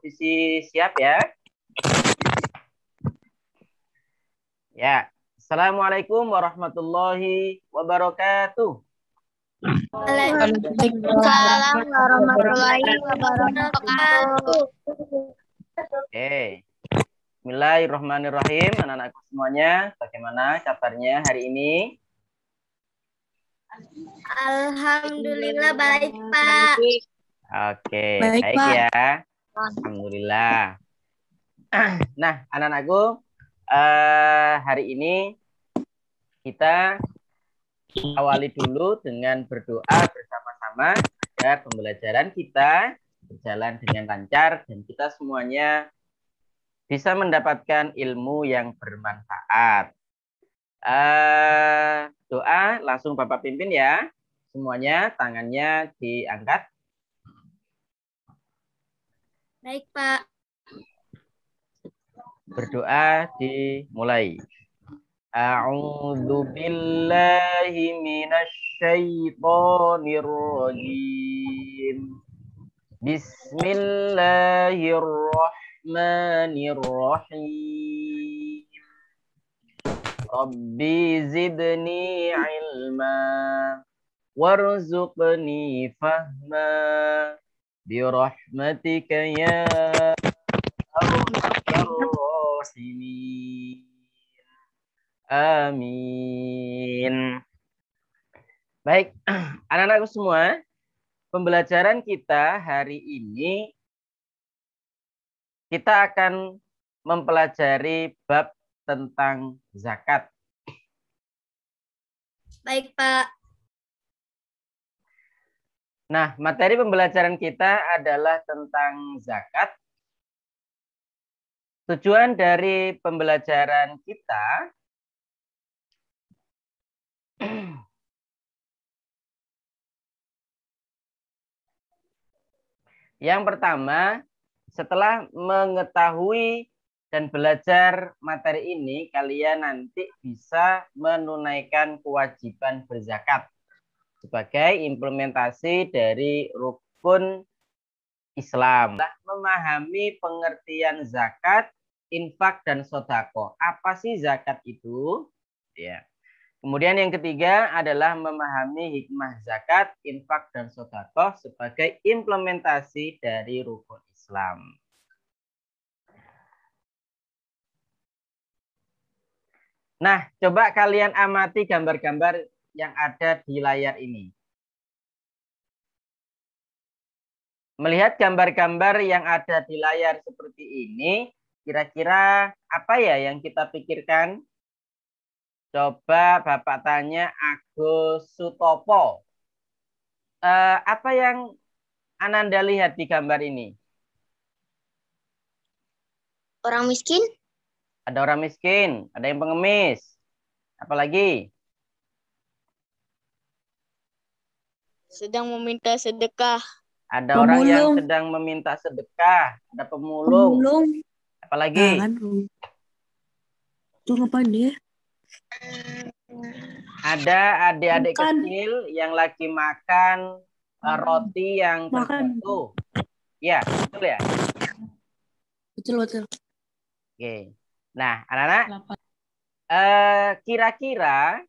posisi siap ya. Ya. Assalamualaikum warahmatullahi wabarakatuh. Waalaikumsalam warahmatullahi wabarakatuh. Oke. Bismillahirrahmanirrahim. Anak-anakku semuanya, bagaimana kabarnya hari ini? Alhamdulillah baik, Pak. Oke, Baik, baik Pak. ya. Alhamdulillah. Nah, anak-anakku, hari ini kita awali dulu dengan berdoa bersama-sama agar pembelajaran kita berjalan dengan lancar dan kita semuanya bisa mendapatkan ilmu yang bermanfaat. Doa langsung Bapak pimpin ya. Semuanya tangannya diangkat. Baik, Pak. Berdoa dimulai. A'udzu billahi minasy syaithanir rajim. Bismillahirrahmanirrahim. Rabbi zidni ilma warzuqni fahma birahmatika ya arhamar rahimin. Amin. Baik, anak-anakku semua, pembelajaran kita hari ini kita akan mempelajari bab tentang zakat. Baik, Pak. Nah, materi pembelajaran kita adalah tentang zakat. Tujuan dari pembelajaran kita yang pertama, setelah mengetahui dan belajar materi ini, kalian nanti bisa menunaikan kewajiban berzakat sebagai implementasi dari rukun Islam. Memahami pengertian zakat, infak, dan sodako. Apa sih zakat itu? Ya. Kemudian yang ketiga adalah memahami hikmah zakat, infak, dan sodako sebagai implementasi dari rukun Islam. Nah, coba kalian amati gambar-gambar yang ada di layar ini. Melihat gambar-gambar yang ada di layar seperti ini, kira-kira apa ya yang kita pikirkan? Coba Bapak tanya Agus Sutopo. Apa yang Ananda lihat di gambar ini? Orang miskin? Ada orang miskin, ada yang pengemis. Apalagi? Sedang meminta sedekah. Ada orang yang sedang meminta sedekah. Ada pemulung. Apalagi? Itu apa dia? Ada adik-adik kecil yang lagi makan roti yang terjatuh. Ya, betul ya? Betul. Oke. Nah, anak-anak, kira-kira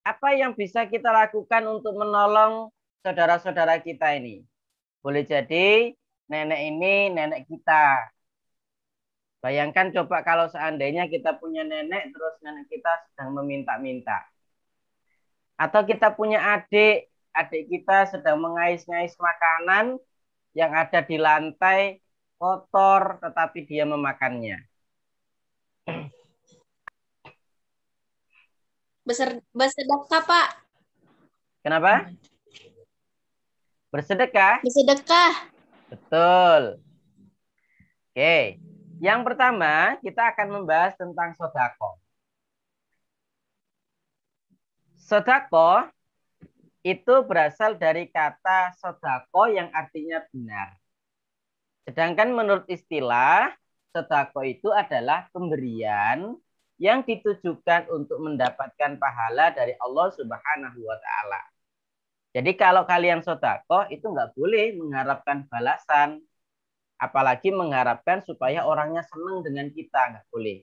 apa yang bisa kita lakukan untuk menolong saudara-saudara kita ini? Boleh jadi nenek ini nenek kita. Bayangkan coba kalau seandainya kita punya nenek, terus nenek kita sedang meminta-minta. Atau kita punya adik kita sedang mengais-ngais makanan yang ada di lantai kotor, tetapi dia memakannya. Bersedekah, Pak. Kenapa? Bersedekah? Bersedekah. Betul. Oke. Yang pertama, kita akan membahas tentang sodako. Sodako itu berasal dari kata sodako yang artinya benar. Sedangkan menurut istilah, sodako itu adalah pemberian yang ditujukan untuk mendapatkan pahala dari Allah Subhanahu wa Ta'ala. Jadi kalau kalian sodako itu nggak boleh mengharapkan balasan. Apalagi mengharapkan supaya orangnya senang dengan kita, nggak boleh.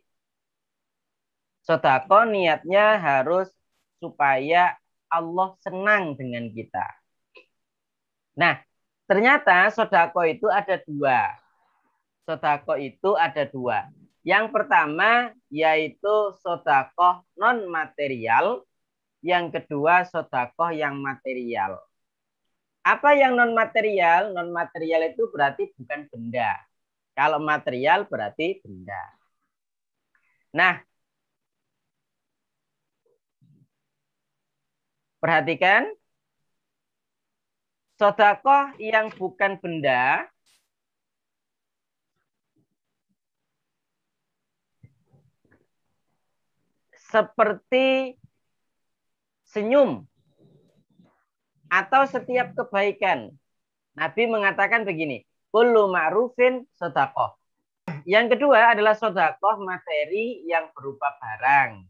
Sedekah niatnya harus supaya Allah senang dengan kita. Nah, ternyata sedekah itu ada dua. Sedekah itu ada dua. Yang pertama yaitu sedekah non material, yang kedua sedekah yang material. Apa yang non material? Non material itu berarti bukan benda. Kalau material berarti benda. Nah, perhatikan, sedekah yang bukan benda seperti senyum atau setiap kebaikan. Nabi mengatakan begini, kullu ma'rufin sedekah. Yang kedua adalah sedekah materi yang berupa barang.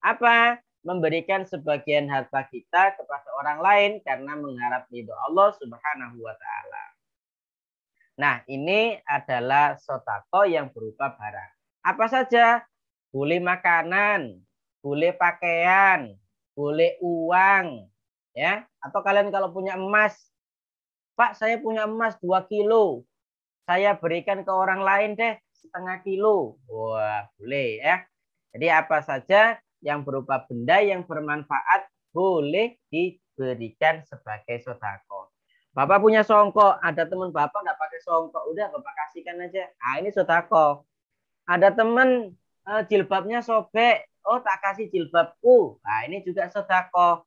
Apa? Memberikan sebagian harta kita kepada orang lain karena mengharap ridho Allah Subhanahu wa taala. Nah, ini adalah sedekah yang berupa barang. Apa saja? Boleh makanan, boleh pakaian, boleh uang, ya. Atau kalian kalau punya emas, Pak, saya punya emas 2 kilo. Saya berikan ke orang lain deh 0,5 kilo. Wah, boleh ya. Jadi apa saja yang berupa benda yang bermanfaat boleh diberikan sebagai sedekah. Bapak punya songkok, ada teman Bapak nggak pakai songkok, udah Bapak kasihkan aja. Ah, ini sedekah. Ada teman jilbabnya sobek, oh tak kasih jilbabku. Nah, ini juga sedekah.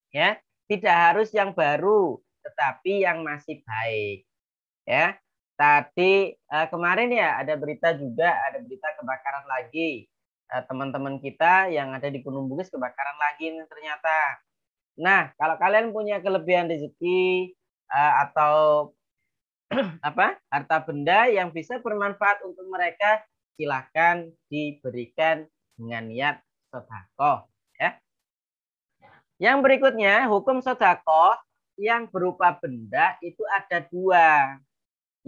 Ya, tidak harus yang baru, tetapi yang masih baik. Ya, tadi kemarin ya ada berita juga, ada berita kebakaran lagi. Teman-teman kita yang ada di Gunung Bugis kebakaran lagi ternyata. Nah, kalau kalian punya kelebihan rezeki atau apa harta benda yang bisa bermanfaat untuk mereka, silahkan diberikan dengan niat sedekah. Ya. Yang berikutnya, hukum sedekah yang berupa benda itu ada dua.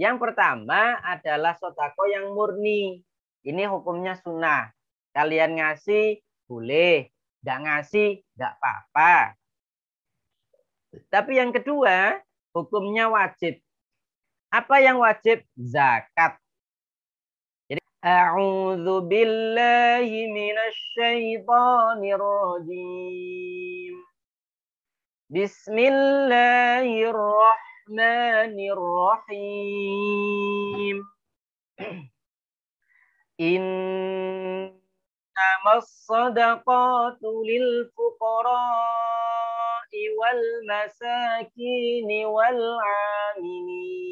Yang pertama adalah sedekah yang murni. Ini hukumnya sunnah. Kalian ngasih boleh, nggak ngasih nggak apa-apa. Tapi yang kedua, hukumnya wajib. Apa yang wajib? Zakat. Jadi, a'udzu billahi minasy syaithanir rajim. Bismillahirrahmanirrahim. Innamas sadaqatu lil fuqara'i wal masakini wal 'amilin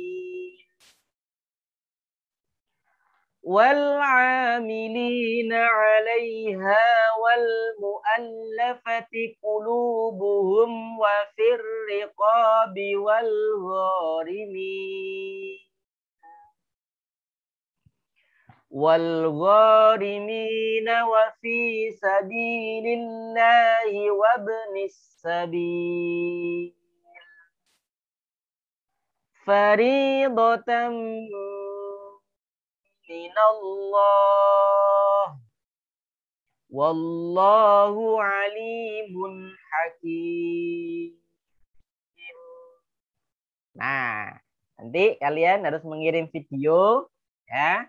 والعاملين عليها والمؤلفة قلوبهم وفي الرقاب والغارمين وفي سبيل الله وابن السبيل فريضة minallah wallahu alimun hakim. Nah, nanti kalian harus mengirim video ya,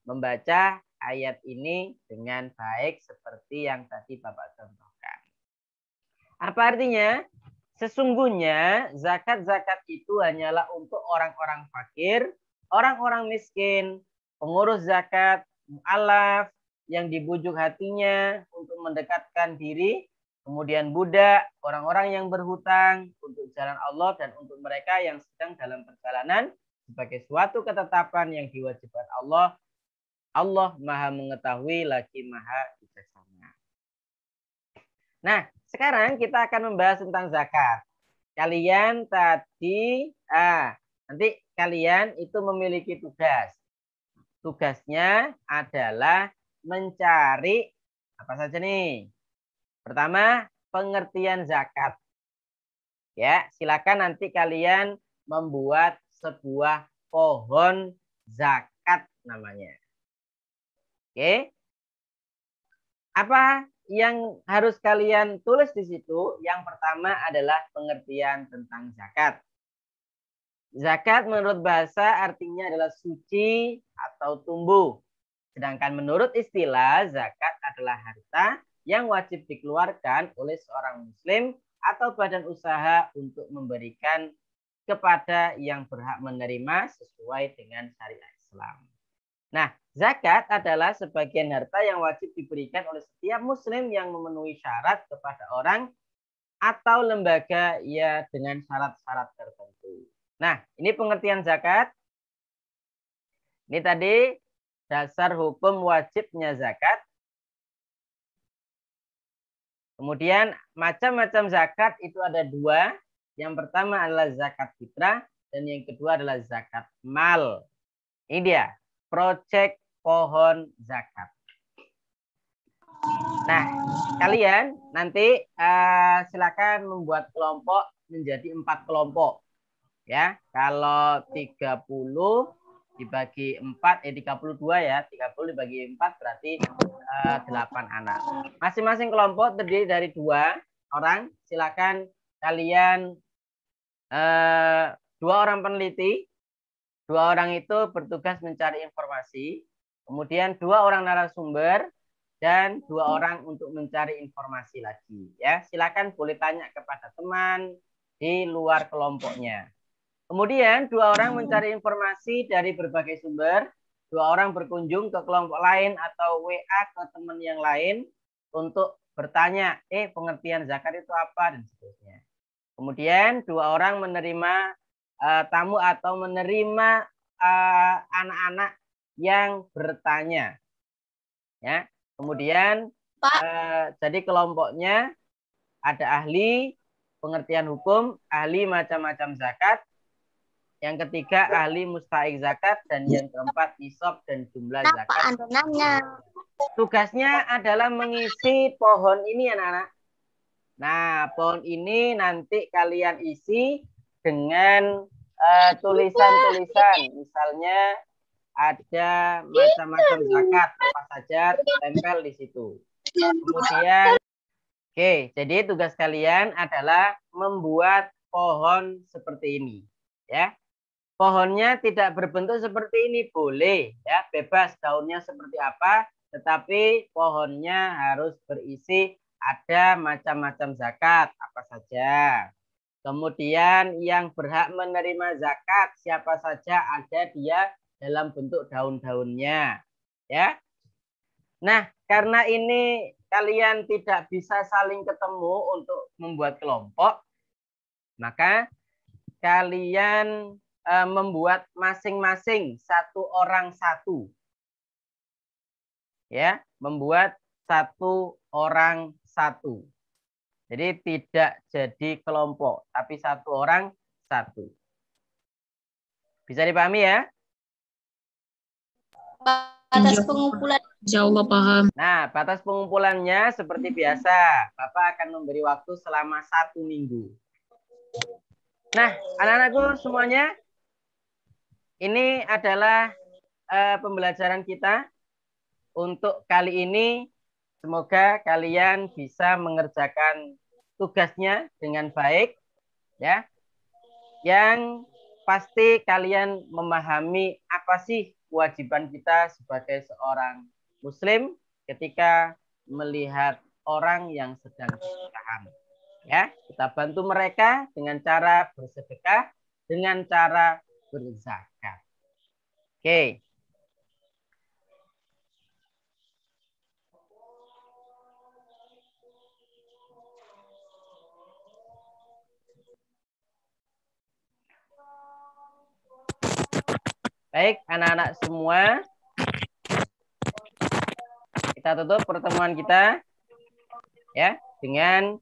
membaca ayat ini dengan baik seperti yang tadi Bapak contohkan. Apa artinya? Sesungguhnya zakat-zakat itu hanyalah untuk orang-orang fakir, orang-orang miskin, pengurus zakat, mu'alaf, yang dibujuk hatinya untuk mendekatkan diri, kemudian budak, orang-orang yang berhutang untuk jalan Allah, dan untuk mereka yang sedang dalam perjalanan sebagai suatu ketetapan yang diwajibkan Allah. Allah Maha mengetahui lagi Maha bijaksana. Nah, sekarang kita akan membahas tentang zakat. Kalian tadi, nanti kalian itu memiliki tugas. Tugasnya adalah mencari apa saja nih? Pertama, pengertian zakat. Ya, silakan nanti kalian membuat sebuah pohon zakat namanya. Oke. Apa yang harus kalian tulis di situ? Yang pertama adalah pengertian tentang zakat. Zakat menurut bahasa artinya adalah suci atau tumbuh. Sedangkan menurut istilah, zakat adalah harta yang wajib dikeluarkan oleh seorang muslim atau badan usaha untuk memberikan kepada yang berhak menerima sesuai dengan syariat Islam. Nah, zakat adalah sebagian harta yang wajib diberikan oleh setiap muslim yang memenuhi syarat kepada orang atau lembaga ya dengan syarat-syarat tertentu. Nah, ini pengertian zakat. Ini tadi dasar hukum wajibnya zakat. Kemudian macam-macam zakat itu ada dua. Yang pertama adalah zakat fitrah dan yang kedua adalah zakat mal. Ini dia, proyek pohon zakat. Nah, kalian nanti silakan membuat kelompok menjadi 4 kelompok. Ya, kalau 30 dibagi 4, 32 ya, 30 dibagi 4 berarti 8 anak. Masing-masing kelompok terdiri dari 2 orang. Silakan kalian 2 orang peneliti, 2 orang itu bertugas mencari informasi, kemudian 2 orang narasumber dan 2 orang untuk mencari informasi lagi. Ya, silakan boleh tanya kepada teman di luar kelompoknya. Kemudian 2 orang mencari informasi dari berbagai sumber, 2 orang berkunjung ke kelompok lain atau WA ke teman yang lain untuk bertanya, pengertian zakat itu apa dan seterusnya. Kemudian 2 orang menerima tamu atau menerima anak-anak yang bertanya. Ya. Kemudian jadi kelompoknya ada ahli pengertian hukum, ahli macam-macam zakat. Yang ketiga ahli mustahik zakat dan yang keempat nisab dan jumlah zakat. Tugasnya adalah mengisi pohon ini anak-anak. Nah, pohon ini nanti kalian isi dengan tulisan-tulisan. Misalnya ada macam-macam zakat apa saja tempel di situ. Kemudian jadi tugas kalian adalah membuat pohon seperti ini, ya. Pohonnya tidak berbentuk seperti ini, boleh ya, bebas daunnya seperti apa, tetapi pohonnya harus berisi ada macam-macam zakat apa saja. Kemudian yang berhak menerima zakat siapa saja ada dia dalam bentuk daun-daunnya, ya. Nah, karena ini kalian tidak bisa saling ketemu untuk membuat kelompok, maka kalian membuat masing-masing 1 orang 1. Ya, membuat 1 orang 1. Jadi tidak jadi kelompok, tapi 1 orang 1. Bisa dipahami ya? Batas pengumpulan. Insya Allah paham. Nah, batas pengumpulannya seperti biasa. Bapak akan memberi waktu selama 1 minggu. Nah, anak-anakku semuanya, ini adalah pembelajaran kita untuk kali ini. Semoga kalian bisa mengerjakan tugasnya dengan baik, ya. Yang pasti kalian memahami apa sih kewajiban kita sebagai seorang Muslim ketika melihat orang yang sedang kesusahan. Ya, kita bantu mereka dengan cara bersedekah, dengan cara berzakat. Oke. Baik, anak-anak semua. Kita tutup pertemuan kita ya dengan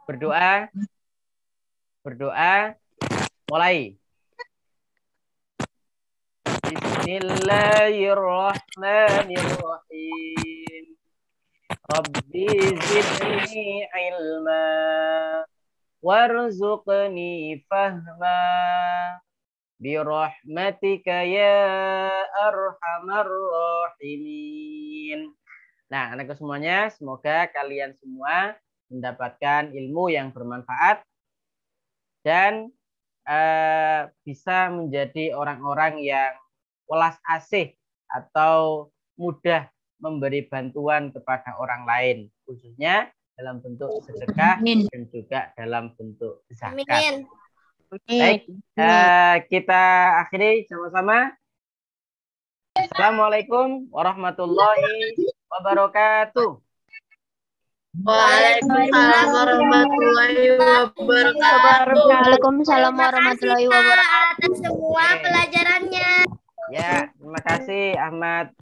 berdoa. Mulai. Bismillahirrahmanirrahim. Rabbi zidni ilma warzuqni fahma birahmatika ya arhamar rahimin. Nah, anakku semuanya, semoga kalian semua mendapatkan ilmu yang bermanfaat dan bisa menjadi orang-orang yang welas asih atau mudah memberi bantuan kepada orang lain, khususnya dalam bentuk sedekah dan juga dalam bentuk zakat. Amin. Baik, kita akhiri sama-sama. Assalamualaikum warahmatullahi wabarakatuh. Waalaikumsalam warahmatullahi wabarakatuh. Waalaikumsalam warahmatullahi wabarakatuh. Atas semua pelajarannya. Ya, terima kasih Ahmad.